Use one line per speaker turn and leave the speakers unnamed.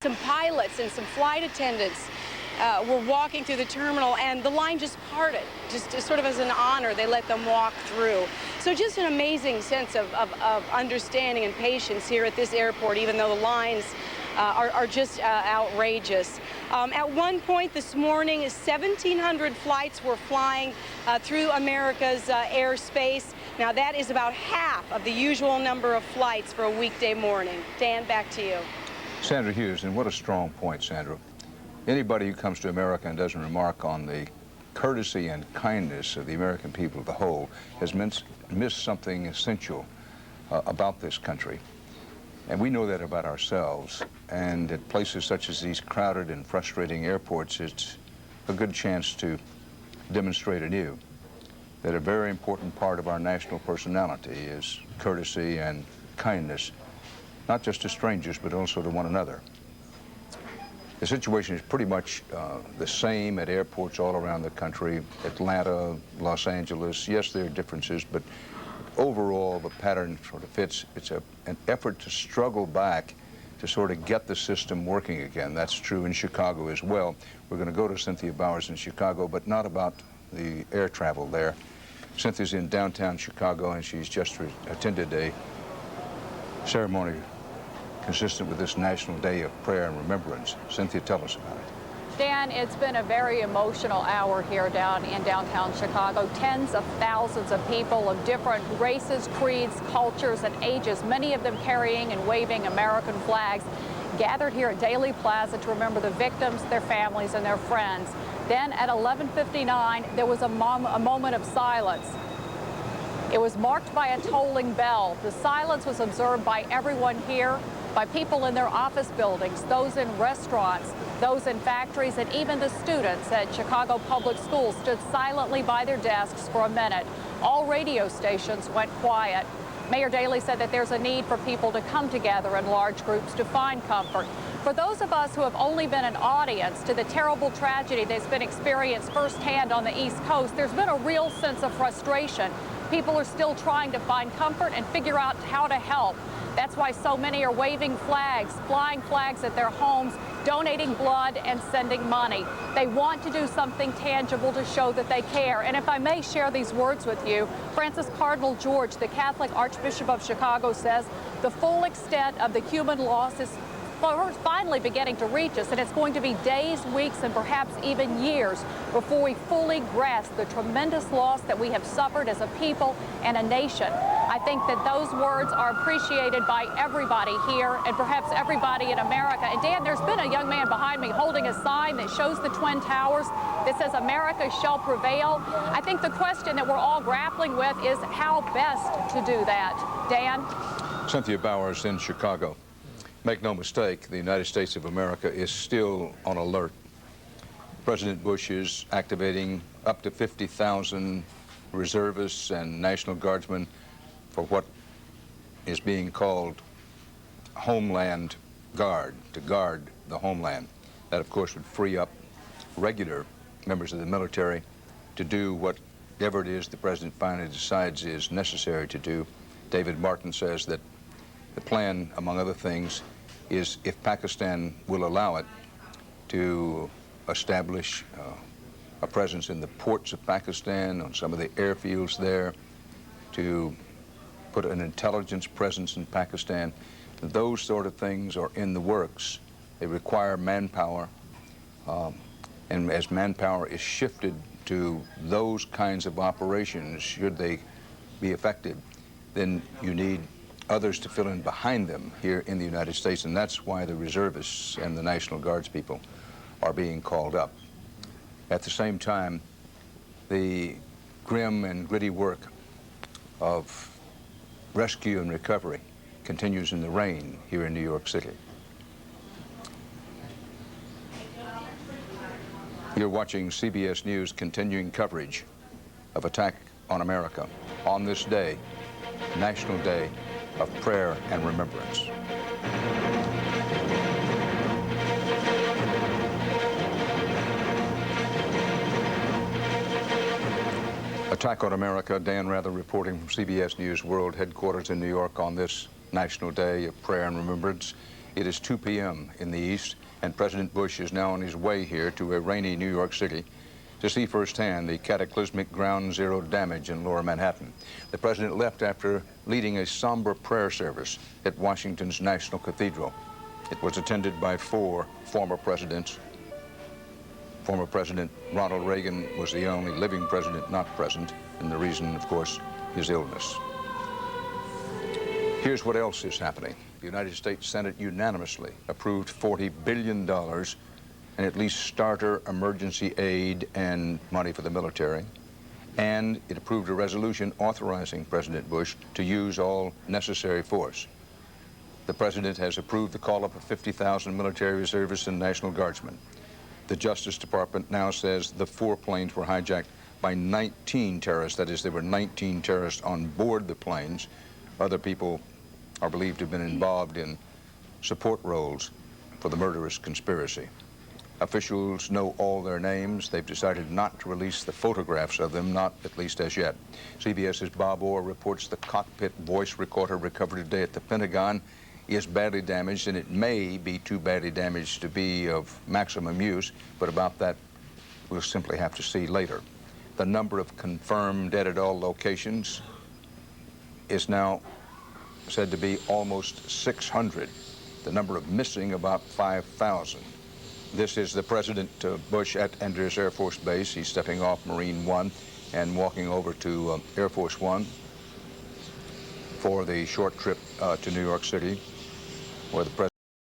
Some pilots and some flight attendants were walking through the terminal, and the line just parted, just sort of as an honor. They let them walk through. So just an amazing sense of understanding and patience here at this airport, even though the lines are just outrageous. At one point this morning, 1,700 flights were flying through America's airspace. Now that is about half of the usual number of flights for a weekday morning. Dan, back to you.
Sandra Hughes, and what a strong point, Sandra. Anybody who comes to America and doesn't remark on the courtesy and kindness of the American people as a whole has missed something essential about this country. And we know that about ourselves. And at places such as these crowded and frustrating airports, it's a good chance to demonstrate anew that a very important part of our national personality is courtesy and kindness, not just to strangers, but also to one another. The situation is pretty much the same at airports all around the country, Atlanta, Los Angeles. Yes, there are differences, but overall the pattern sort of fits. It's an effort to struggle back to sort of get the system working again. That's true in Chicago as well. We're going to go to Cynthia Bowers in Chicago, but not about the air travel there. Cynthia's in downtown Chicago, and she's just attended a ceremony consistent with this National Day of Prayer and Remembrance. Cynthia, tell us about it.
Dan, it's been a very emotional hour here in downtown Chicago. Tens of thousands of people of different races, creeds, cultures, and ages, many of them carrying and waving American flags, gathered here at Daley Plaza to remember the victims, their families, and their friends. Then at 11:59, there was a moment of silence. It was marked by a tolling bell. The silence was observed by everyone here, by people in their office buildings, those in restaurants, those in factories, and even the students at Chicago Public Schools stood silently by their desks for a minute. All radio stations went quiet. Mayor Daley said that there's a need for people to come together in large groups to find comfort. For those of us who have only been an audience to the terrible tragedy that's been experienced firsthand on the East Coast, there's been a real sense of frustration. People are still trying to find comfort and figure out how to help. That's why so many are waving flags, flying flags at their homes, donating blood, and sending money. They want to do something tangible to show that they care. And if I may share these words with you, Francis Cardinal George, the Catholic Archbishop of Chicago, says the full extent of the human loss is finally beginning to reach us, and it's going to be days, weeks, and perhaps even years before we fully grasp the tremendous loss that we have suffered as a people and a nation. I think that those words are appreciated by everybody here and perhaps everybody in America. And Dan, there's been a young man behind me holding a sign that shows the Twin Towers that says America shall prevail. I think the question that we're all grappling with is how best to do that. Dan?
Cynthia Bowers in Chicago. Make no mistake, the United States of America is still on alert. President Bush is activating up to 50,000 reservists and National Guardsmen for what is being called Homeland Guard, to guard the homeland. That, of course, would free up regular members of the military to do whatever it is the president finally decides is necessary to do. David Martin says that the plan, among other things, is, if Pakistan will allow it, to establish a presence in the ports of Pakistan, on some of the airfields there, to put an intelligence presence in Pakistan. Those sort of things are in the works. They require manpower, and as manpower is shifted to those kinds of operations, should they be effective, then you need others to fill in behind them here in the United States, and that's why the reservists and the National Guards people are being called up. At the same time, the grim and gritty work of rescue and recovery continues in the rain here in New York City. You're watching CBS News continuing coverage of attack on America on this day, National Day of Prayer and Remembrance. Attack on America. Dan Rather reporting from CBS News World Headquarters in New York on this National Day of Prayer and Remembrance. It is 2 p.m. in the east, and President Bush is now on his way here to a rainy New York City to see firsthand the cataclysmic ground zero damage in lower Manhattan. The president left after leading a somber prayer service at Washington's National Cathedral. It was attended by 4 former presidents. Former President Ronald Reagan was the only living president not present, and the reason, of course, his illness. Here's what else is happening. The United States Senate unanimously approved $40 billion and at least starter emergency aid and money for the military. And it approved a resolution authorizing President Bush to use all necessary force. The president has approved the call-up of 50,000 military reservists and National Guardsmen. The Justice Department now says the 4 planes were hijacked by 19 terrorists. That is, there were 19 terrorists on board the planes. Other people are believed to have been involved in support roles for the murderous conspiracy. Officials know all their names. They've decided not to release the photographs of them, not at least as yet. CBS's Bob Orr reports the cockpit voice recorder recovered today at the Pentagon is badly damaged, and it may be too badly damaged to be of maximum use, but about that we'll simply have to see later. The number of confirmed dead at all locations is now said to be almost 600. The number of missing about 5,000. This is the President Bush at Andrews Air Force Base. He's stepping off Marine One and walking over to Air Force One for the short trip to New York City, where the President